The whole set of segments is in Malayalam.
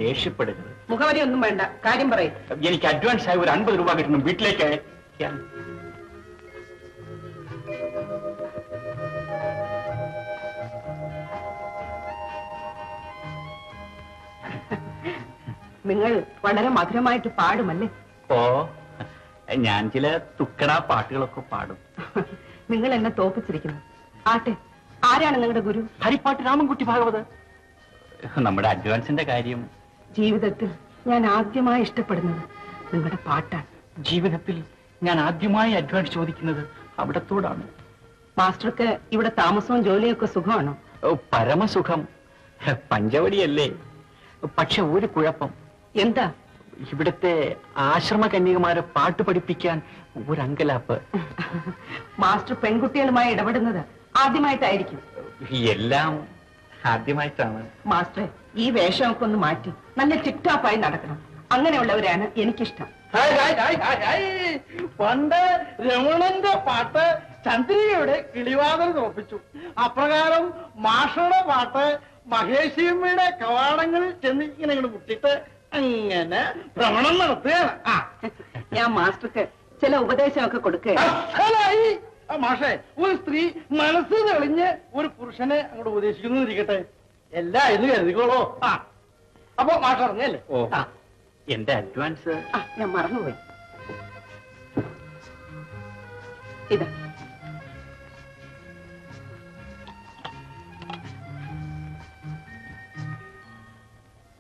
ദേഷ്യപ്പെടരുത്. മുഖവരി ഒന്നും വേണ്ട, കാര്യം പറയും. എനിക്ക് അഡ്വാൻസ് ആയി ഒരു 50 രൂപ കിട്ടണം, വീട്ടിലേക്ക് അയക്കാൻ. നിങ്ങൾ വളരെ മധുരമായിട്ട് പാടുമല്ലേ? ഓ, ഞാൻ ചില തുക്കടാ പാട്ടുകളൊക്കെ പാടും. നിങ്ങൾ എന്നെ തോപ്പിച്ചിരിക്കുന്നു. ആട്ടെ, ആരാണ് നിങ്ങളുടെ ഗുരു? ഹരിപ്പാട്ട് രാമൻകുട്ടി ഭാഗവത്. നമ്മുടെ അഡ്വാൻസിന്റെ കാര്യം. ജീവിതത്തിൽ ഞാൻ ആദ്യമായി ഇഷ്ടപ്പെടുന്നത് നിങ്ങളുടെ പാട്ടാണ്. ജീവിതത്തിൽ ഞാൻ ആദ്യമായി അഡ്വാൻസ് ചോദിക്കുന്നത് അവിടത്തോടാണ്. മാസ്റ്റർക്ക് ഇവിടെ താമസവും ജോലിയൊക്കെ സുഖമാണോ? പരമസുഖം. പഞ്ചവടിയല്ലേ? പക്ഷെ ഒരു കുഴപ്പം. എന്താ? ഇവിടുത്തെ ആശ്രമ കന്യകമാരെ പാട്ട് പഠിപ്പിക്കാൻ ഒരു അങ്കലാപ്പ്. മാസ്റ്റർ പെൺകുട്ടികളുമായി ഇടപെടുന്നത് ആദ്യമായിട്ടായിരിക്കും. എല്ലാം ആദ്യമായിട്ടാണ്. മാസ്റ്റർ, ഈ വേഷമൊക്കെ ഒന്ന് മാറ്റി നല്ല ടിപ്ടോപ്പായി നടക്കണം. അങ്ങനെയുള്ളവരാണ് എനിക്കിഷ്ടം. പണ്ട് രമണന്റെ പാട്ട് ചന്ദ്രികയുടെ കിളിവാതിൽ തോപ്പിച്ചു. അപ്രകാരം മാഷയുടെ പാട്ട് മഹേഷിയമ്മയുടെ കവാടങ്ങളിൽ ചെന്ന് ഇങ്ങനെ മുട്ടിട്ട് അങ്ങനെ ഭ്രമണം നടത്തുകയാണ്. ഞാൻ മാസ്റ്റർക്ക് ചില ഉപദേശമൊക്കെ കൊടുക്കുകയായി. മാഷേ, ഒരു സ്ത്രീ മനസ്സ് തെളിഞ്ഞ് ഒരു പുരുഷനെ അങ്ങോട്ട് ഉപദേശിക്കുന്നു ഇരിക്കട്ടെ, എല്ലാം ഇത് കരുതിക്കോളോ. അപ്പൊ മാഷ പറഞ്ഞല്ലേ? എന്റെ അഡ്വാൻസ് ഞാൻ മറന്നുപോയി. ഇതാ.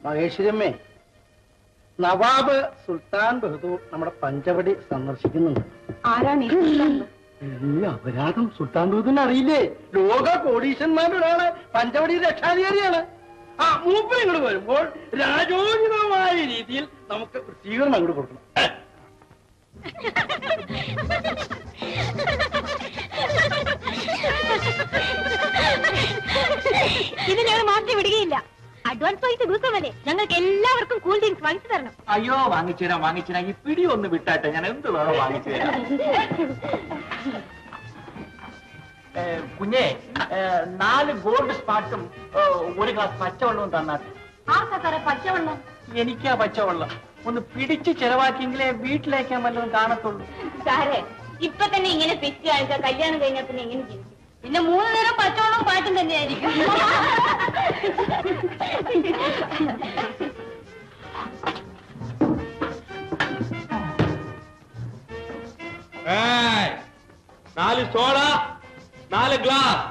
മഹേശ്വരമ്മേ, നവാബ് സുൽത്താൻ ബഹദൂർ നമ്മുടെ പഞ്ചവടി സന്ദർശിക്കുന്നുണ്ട്. ആരാണ് ഈ അപരാധം? സുൽത്താൻ ബഹദൂറിനെ അറിയില്ലേ? ലോക കോടീശ്വരന്മാരുടെ ഒരാള്, പഞ്ചവടി രക്ഷാധികാരിയാണ്. മൂപ്പർ ഇങ്ങോട്ട് വരുമ്പോൾ രാജോചിതമായ രീതിയിൽ നമുക്ക് സ്വീകരണം അങ്ങോട്ട് കൊടുക്കണം. ഇത് ഞങ്ങൾ മാറ്റി വിടുകയില്ല. അഡ്വാൻസ് പൈസ ദിവസമല്ലേ, ഞങ്ങൾക്ക് എല്ലാവർക്കും കൂൾ ഡ്രിങ്ക്സ് വാങ്ങിച്ചു തരണം. അയ്യോ, വാങ്ങിച്ചുതരാം. ഈ പിടി ഒന്ന് വിട്ടാട്ടെ, ഞാൻ എന്ത് വേണോ വാങ്ങിച്ചു തരാം. കുഞ്ഞെ, 4 ഗോൾഡ് സ്പാട്ടും 1 ഗ്ലാസ് പച്ചവെള്ളവും തന്നാട്ടെ. ആർക്കാ സാറേ പച്ചവെള്ളം? എനിക്കാ പച്ചവെള്ളം. ഒന്ന് പിടിച്ച് ചെലവാക്കിയെങ്കിലേ വീട്ടിലേക്കാൻ വല്ലതും കാണത്തുള്ളൂ. സാറേ, ഇപ്പൊ തന്നെ ഇങ്ങനെ പിച്ച് കാണിച്ചാൽ കല്യാണം കഴിഞ്ഞാൽ പിന്നെ എങ്ങനെ ജീവിക്കും? പിന്നെ 3 നേരം പച്ചവെള്ളം പാട്ടും തന്നെയായിരിക്കും. നാല് സോഡ, 4 ഗ്ലാസ്.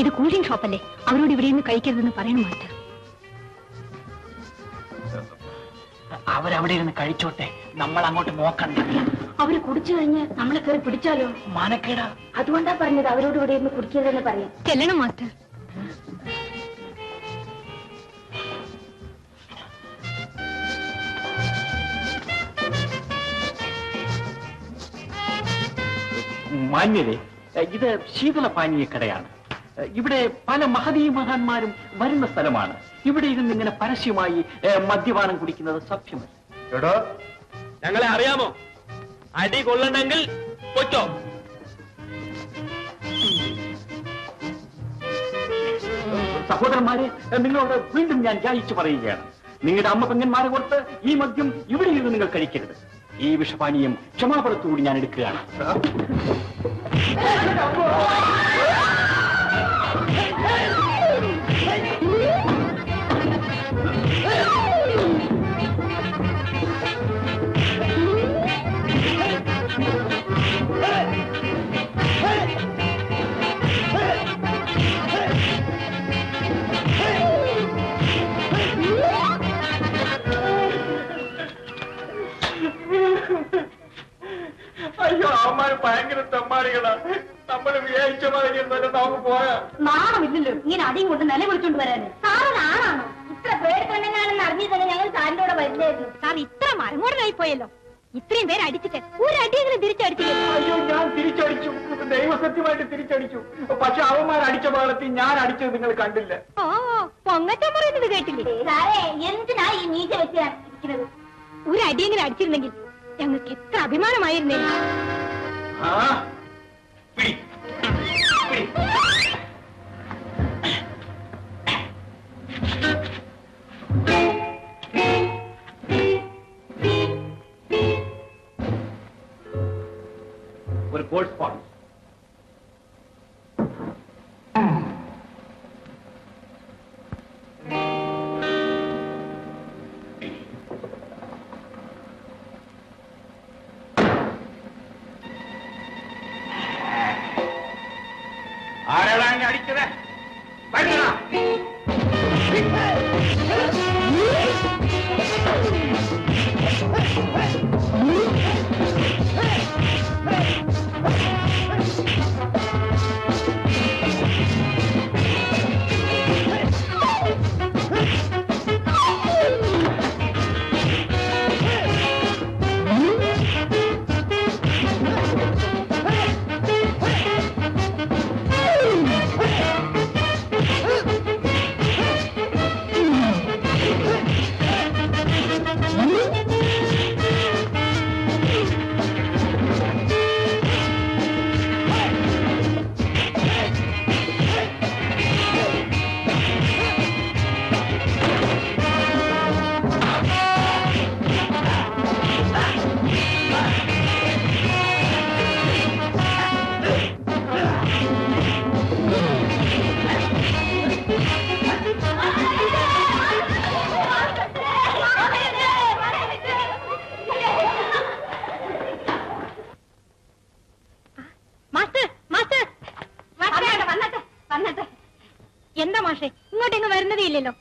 ഇത് കൂൾ ഡ്രിങ്ക് ഷോപ്പല്ലേ, അവരോട് ഇവിടെ നിന്ന് കഴിക്കരുതെന്ന് പറയണം മാസ്റ്റർ. അവരവിടെ ഇരുന്ന് കഴിച്ചോട്ടെ, നമ്മൾ അങ്ങോട്ട് നോക്കണ്ട. അവര് കുടിച്ചു കഴിഞ്ഞ് നമ്മളെ കയറി പിടിച്ചാലോ? മാനക്കേടാ. അതുകൊണ്ടാ പറഞ്ഞത് അവരോട് ഇവിടെ ഇരുന്ന് കുടിക്കരുതെന്ന് പറയാം. ചെല്ലണം മാസ്റ്റർ. മാന്യരെ, ഇത് ശീതളപാനീയ കടയാണ്. ഇവിടെ പല മഹനീയന്മാരും വരുന്ന സ്ഥലമാണ്. ഇവിടെ ഇരുന്ന് ഇങ്ങനെ പരസ്യമായി മദ്യപാനം കുടിക്കുന്നത് സഭ്യമല്ല. എടോ, ഞങ്ങളെ അറിയാമോ? അടി കൊള്ളണ്ടെങ്കിൽ പൊയ്ക്കോ. സഹോദരന്മാരെ, നിങ്ങളോട് വീണ്ടും ഞാൻ യാചിച്ചു പറയുകയാണ്. നിങ്ങളുടെ അമ്മ പെങ്ങന്മാരെ കൊടുത്ത് ഈ മദ്യം ഇവിടെ ഇരുന്ന് നിങ്ങൾ കഴിക്കരുത്. ഈ വിഷപാനീയം ക്ഷമാപണത്തോടുകൂടി ഞാൻ എടുക്കുകയാണ്. അയ്യോ, അവന്മാര് ഭയങ്കര തെമ്മാടികളാണ്. നമ്മൾ വിചാരിച്ച മാതിരി നമുക്ക് പോയാ നാണമില്ലല്ലോ ഇങ്ങനെ അടിയും കൊണ്ട് നില വിളിച്ചോണ്ട് വരാന്. സാറിന് ആണാണോ? ഇത്ര പേടിക്കൊണ്ടെന്നാണെന്ന് അറിഞ്ഞു തന്നെ ഞങ്ങൾ സാറിന്റെ കൂടെ വരുന്നായിരുന്നു. സാർ ഇത്ര മരമോടനായി പോയല്ലോ. ഇത്രയും പേര് അടിച്ചിട്ട് ഒരു അടിയെങ്കിലും തിരിച്ചടിച്ചില്ല. അയ്യോ, ഞാൻ തിരിച്ചടിച്ചു, ദൈവസത്യമായിട്ട് തിരിച്ചടിച്ചു. പക്ഷെ അവന്മാർ അടിച്ച ഭാഗത്ത് ഞാൻ അടിച്ചത് നിങ്ങൾ കണ്ടില്ല. ഓ, പൊങ്ങച്ചം പറയുന്നത് കേട്ടില്ലേ? സാറേ, എന്തിനാ ഈ നീച്ച വെച്ചിരിക്കുന്നത്? ഒരു അടിയെങ്കിലും അടിച്ചിരുന്നെങ്കിൽ ഞങ്ങൾക്ക് എത്ര അഭിമാനമായിരുന്നേ. ഒരു കോഴ്സ്പോണ്ടൻസ്. ആരാടാ എന്നെ അടിച്ചത്? വരുന്നതാ. എന്താ മാഷെ ഇങ്ങോട്ടെങ്ങ് വരുന്നതേ ഇല്ലല്ലോ?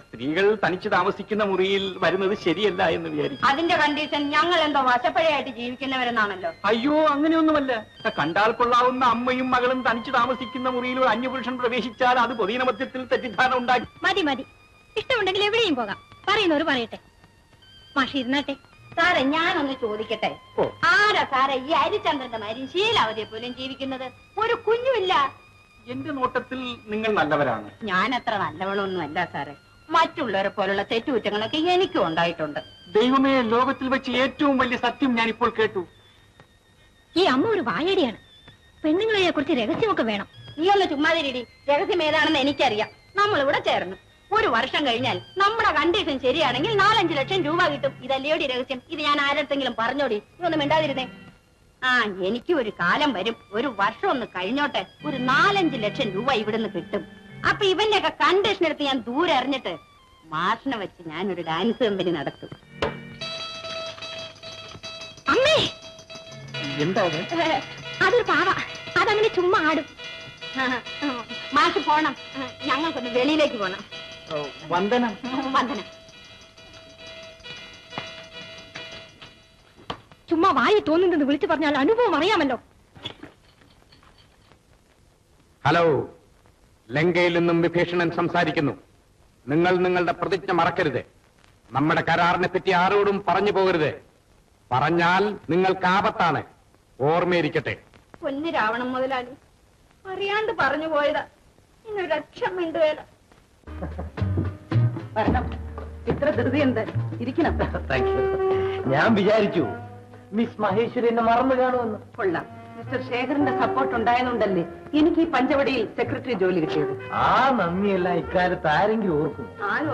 സ്ത്രീകൾ തനിച്ച് താമസിക്കുന്ന മുറിയിൽ വരുന്നത് ശരിയല്ല എന്ന് വിചാരിക്കും. അതിന്റെ കണ്ടീഷൻ ഞങ്ങൾ എന്തോ വശപ്പഴയായിട്ട് ജീവിക്കുന്നവരെന്നാണല്ലോ. അയ്യോ, അങ്ങനെയൊന്നുമല്ല. കണ്ടാൽ കൊള്ളാവുന്ന അമ്മയും മകളും തനിച്ച് താമസിക്കുന്ന മുറിയിൽ ഒരു അന്യപുരുഷൻ പ്രവേശിച്ചാൽ അത് പൊതുജനമധ്യത്തിൽ തെറ്റിദ്ധാരണ ഉണ്ടാക്കി. മതി മതി, ഇഷ്ടമുണ്ടെങ്കിൽ എവിടെയും പോകാം. പറയുന്നവർ പറയട്ടെ. മാഷി ഇരുന്നാട്ടെ. സാറേ, ഞാനൊന്ന് ചോദിക്കട്ടെ, ആരാ സാറേ ഈ ഹരിചന്ദ്രന്റെ മാതിരി ശീലാവതിയെ പോലും ജീവിക്കുന്നത്? ഒരു കുഞ്ഞുമില്ല. എന്റെ നോട്ടത്തിൽ നിങ്ങൾ നല്ലവരാണ്. ഞാൻ അത്ര നല്ലവളൊന്നുമല്ല സാറേ. മറ്റുള്ളവരെ പോലുള്ള തെറ്റുകുറ്റങ്ങളൊക്കെ എനിക്കും ഉണ്ടായിട്ടുണ്ട്. ദൈവമേ, ലോകത്തിൽ വെച്ച് ഏറ്റവും വലിയ സത്യം ഞാൻ ഇപ്പോൾ കേട്ടു. ഈ അമ്മ ഒരു വായടിയാണ്. പെണ്ണുങ്ങളെ കുറിച്ച് രഹസ്യമൊക്കെ വേണം. നീ ഒന്ന് ചുമ്മാതിരിടി. രഹസ്യം ഏതാണെന്ന് എനിക്കറിയാം. നമ്മളിവിടെ ചേർന്നു. ഒരു വർഷം കഴിഞ്ഞാൽ നമ്മുടെ കണ്ടീഷൻ ശരിയാണെങ്കിൽ 4-5 ലക്ഷം രൂപ കിട്ടും. ഇതല്ലയോടി രഹസ്യം? ഇത് ഞാൻ ആരടുത്തെങ്കിലും പറഞ്ഞോടി? നീ ഒന്നും മിണ്ടാതിരുന്നേ. എനിക്ക് ഒരു കാലം വരും, ഒരു വർഷം ഒന്ന് കഴിഞ്ഞോട്ടെ, ഒരു 4-5 ലക്ഷം രൂപ ഇവിടുന്ന് കിട്ടും. അപ്പൊ ഇവന്റെ ഒക്കെ കണ്ടീഷൻ എടുത്ത് ഞാൻ ദൂരെ അറിഞ്ഞിട്ട് മാഷിനെ വെച്ച് ഞാനൊരു ഡാൻസ് കമ്പനി നടത്തും. അമ്മേ, എന്താ അതൊരു പാവ. അതങ്ങനെ ചുമ്മാ ആടും. മാഷ് പോണം, ഞങ്ങൾക്കൊന്ന് വെളിയിലേക്ക് പോണം. വന്ദനം. വന്ദനം. ചുമ്മാ വായി തോന്നുന്നത് വിളിച്ചു പറഞ്ഞാൽ അനുഭവം അറിയാമല്ലോ. ഹലോ, ലങ്കയിൽ നിന്നും വിഭീഷണൻ സംസാരിക്കുന്നു. നിങ്ങൾ നിങ്ങളുടെ പ്രതിജ്ഞ മറക്കരുത്. നമ്മുടെ കരാറിനെ പറ്റി ആരോടും പറഞ്ഞു പോകരുത്. പറഞ്ഞാൽ നിങ്ങൾക്ക് ആപത്താണ്. ഓർമ്മയിരിക്കട്ടെ. പൊന്നു രാവണം മുതലാളി, അറിയാണ്ട് പറഞ്ഞു പോയതാ. ഇന്നൊരു ലക്ഷം മിണ്ടുവേല. വരണം. ഇത്ര ധൃതി എന്ത്? ഇരിക്കണം. ഞാൻ വിചാരിച്ചു മിസ് മഹേശ്വരി എന്നെ മറന്നു കാണുമെന്ന്. കൊള്ളാം. മിസ്റ്റർ ശേഖറിന്റെ സപ്പോർട്ട് ഉണ്ടായതുകൊണ്ടല്ലേ എനിക്ക് ഈ പഞ്ചവടിയിൽ സെക്രട്ടറി ജോലി കിട്ടിയത്. ആ നന്ദിയെല്ലാം ഇക്കാലത്ത് ആരെങ്കിലും ഓർക്കും? ആരും